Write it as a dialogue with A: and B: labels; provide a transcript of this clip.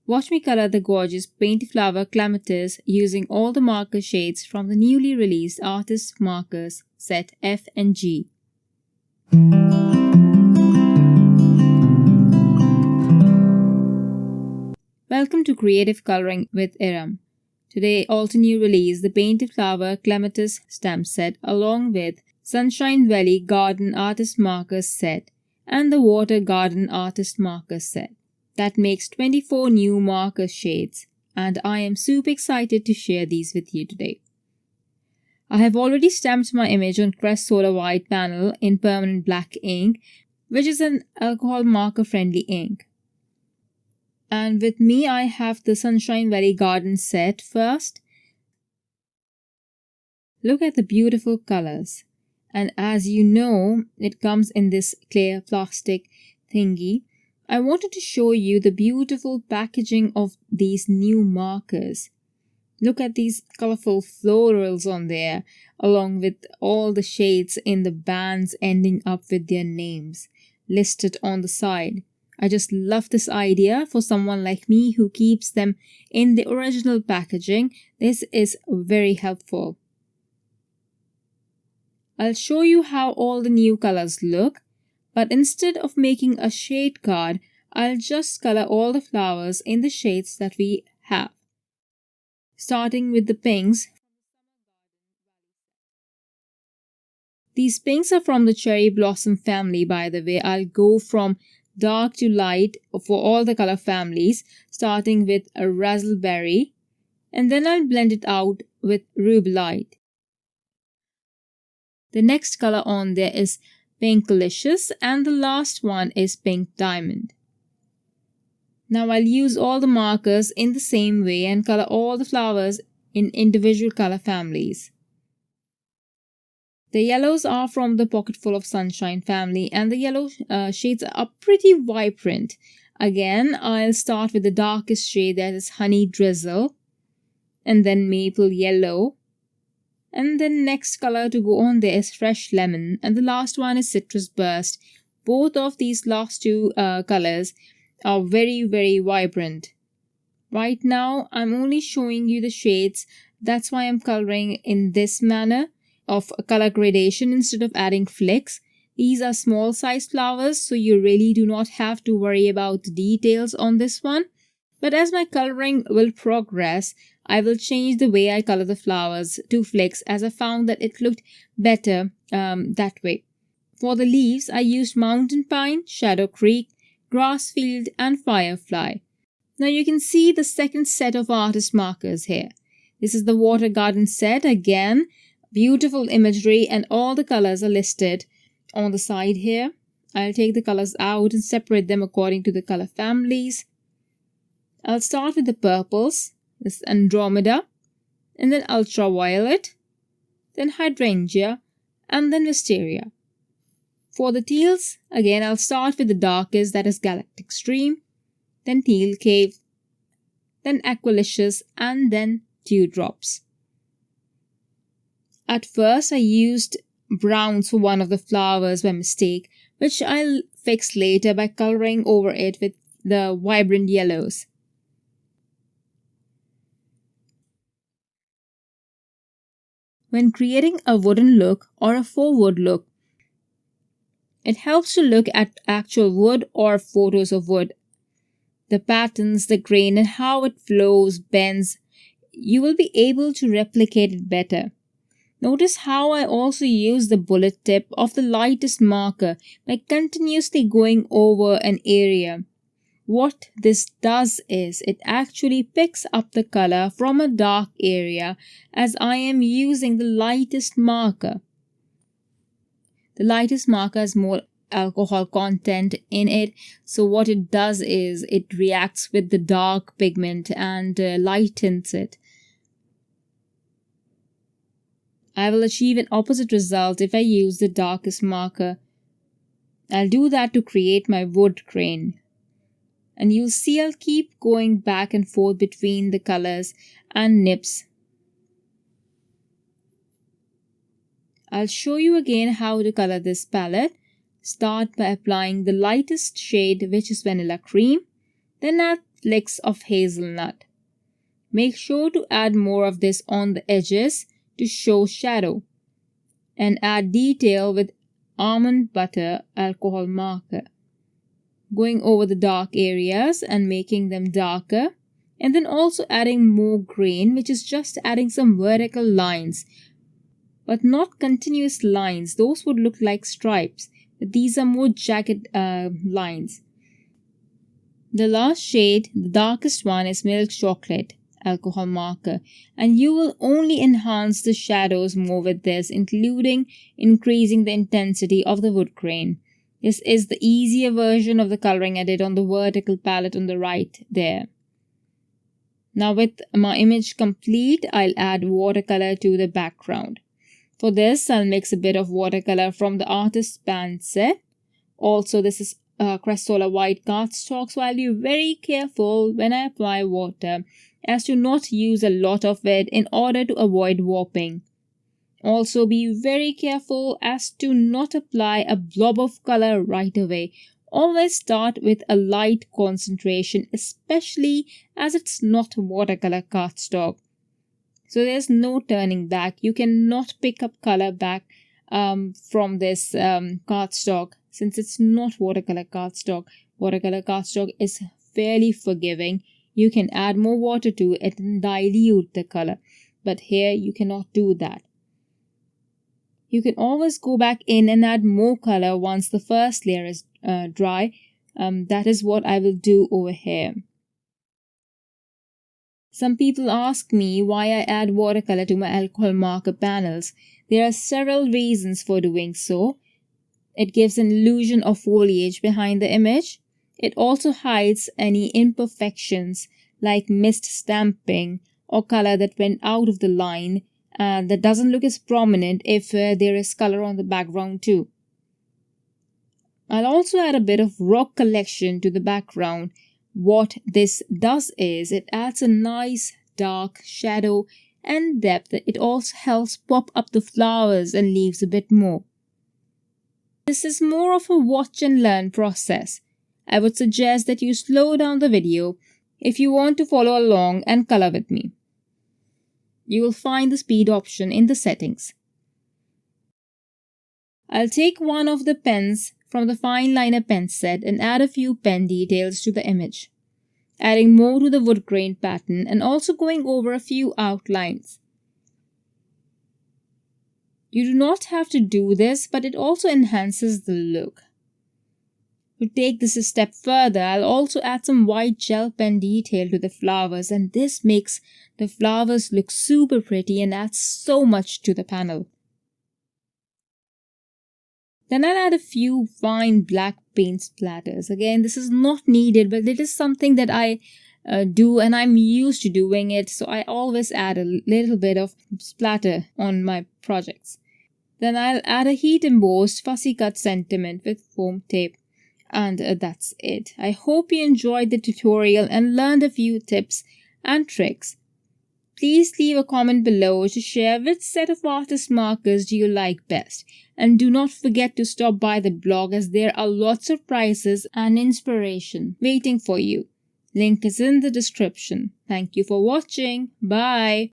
A: Watch me color the gorgeous painted flower clematis using all the marker shades from the newly released Artist Markers Set F and G. Welcome to Creative Coloring with Erum. Today, Altenew released the Painted Flower Clematis stamp set along with Sunshine Valley Garden Artist Markers set and the Water Garden Artist Markers set. That makes 24 new marker shades, and I am super excited to share these with you today. I have already stamped my image on Crest Solar White panel in permanent black ink, which is an alcohol marker friendly ink. And with me I have the Sunshine Valley Garden set first. Look at the beautiful colors. And as you know, it comes in this clear plastic thingy. I wanted to show you the beautiful packaging of these new markers. Look at these colorful florals on there, along with all the shades in the bands ending up with their names listed on the side. I just love this idea for someone like me who keeps them in the original packaging. This is very helpful. I'll show you how all the new colors look. But instead of making a shade card, I'll just color all the flowers in the shades that we have. Starting with the pinks. These pinks are from the cherry blossom family, by the way. I'll go from dark to light for all the color families, starting with a raspberry, and then I'll blend it out with rubelite. The next color on there is Pinkalicious, and the last one is Pink Diamond. Now I'll use all the markers in the same way and color all the flowers in individual color families. The yellows are from the Pocketful of Sunshine family, and the yellow shades are pretty vibrant. Again, I'll start with the darkest shade, that is Honey Drizzle, and then Maple Yellow. And then next color to go on there is Fresh Lemon, and the last one is Citrus Burst. Both of these last two colors are very vibrant. Right now I'm only showing you the shades. That's why I'm coloring in this manner of color gradation instead of adding flicks. These are small size flowers, so you really do not have to worry about the details on this one. But as my coloring will progress, I will change the way I color the flowers to flicks, as I found that it looked better that way. For the leaves, I used Mountain Pine, Shadow Creek, Grassfield and Firefly. Now you can see the second set of artist markers here. This is the Water Garden set again. Beautiful imagery and all the colors are listed on the side here. I'll take the colors out and separate them according to the color families. I'll start with the purples, this Andromeda, and then Ultraviolet, then Hydrangea, and then Wisteria. For the teals, again I'll start with the darkest, that is Galactic Stream, then Teal Cave, then Aqualicious, and then Dewdrops. At first I used browns for one of the flowers by mistake, which I'll fix later by coloring over it with the vibrant yellows. When creating a wooden look or a faux wood look, it helps to look at actual wood or photos of wood. The patterns, the grain, and how it flows, bends, you will be able to replicate it better. Notice how I also use the bullet tip of the lightest marker by continuously going over an area. What this does is it actually picks up the color from a dark area, as I am using the lightest marker. The lightest marker has more alcohol content in it, so what it does is it reacts with the dark pigment and lightens it. I will achieve an opposite result if I use the darkest marker. I'll do that to create my wood grain. And you'll see I'll keep going back and forth between the colors and nips. I'll show you again how to color this palette. Start by applying the lightest shade, which is Vanilla Cream. Then add flecks of hazelnut. Make sure to add more of this on the edges to show shadow, and add detail with almond butter alcohol marker, going over the dark areas and making them darker, and then also adding more grain, which is just adding some vertical lines, but not continuous lines. Those would look like stripes, but these are more jagged lines. The last shade, the darkest one, is milk chocolate alcohol marker, and you will only enhance the shadows more with this, including increasing the intensity of the wood grain. This is the easier version of the coloring I did on the vertical palette on the right there. Now with my image complete, I'll add watercolor to the background. For this, I'll mix a bit of watercolor from the Artist's Pan set. Also, this is Crest white cardstock, so I'll be very careful when I apply water as to not use a lot of it in order to avoid warping. Also, be very careful as to not apply a blob of color right away. Always start with a light concentration, especially as it's not watercolor cardstock. So there's no turning back. You cannot pick up color back from this cardstock, since it's not watercolor cardstock. Watercolor cardstock is fairly forgiving. You can add more water to it and dilute the color, but here you cannot do that. You can always go back in and add more color once the first layer is dry. That is what I will do over here. Some people ask me why I add watercolor to my alcohol marker panels. There are several reasons for doing so. It gives an illusion of foliage behind the image. It also hides any imperfections like mist stamping or color that went out of the line that doesn't look as prominent if there is color on the background too. I'll also add a bit of rock collection to the background. What this does is it adds a nice dark shadow and depth. It also helps pop up the flowers and leaves a bit more. This is more of a watch and learn process. I would suggest that you slow down the video if you want to follow along and color with me. You will find the speed option in the settings. I'll take one of the pens from the fine liner pen set and add a few pen details to the image, adding more to the wood grain pattern and also going over a few outlines. You do not have to do this, but it also enhances the look. To take this a step further, I'll also add some white gel pen detail to the flowers, and this makes the flowers look super pretty and adds so much to the panel. Then I'll add a few fine black paint splatters. Again, this is not needed, but it is something that I do and I'm used to doing it, so I always add a little bit of splatter on my projects. Then I'll add a heat embossed fussy cut sentiment with foam tape. And that's it. I hope you enjoyed the tutorial and learned a few tips and tricks. Please leave a comment below to share which set of artist markers do you like best. And do not forget to stop by the blog, as there are lots of prizes and inspiration waiting for you. Link is in the description. Thank you for watching. Bye.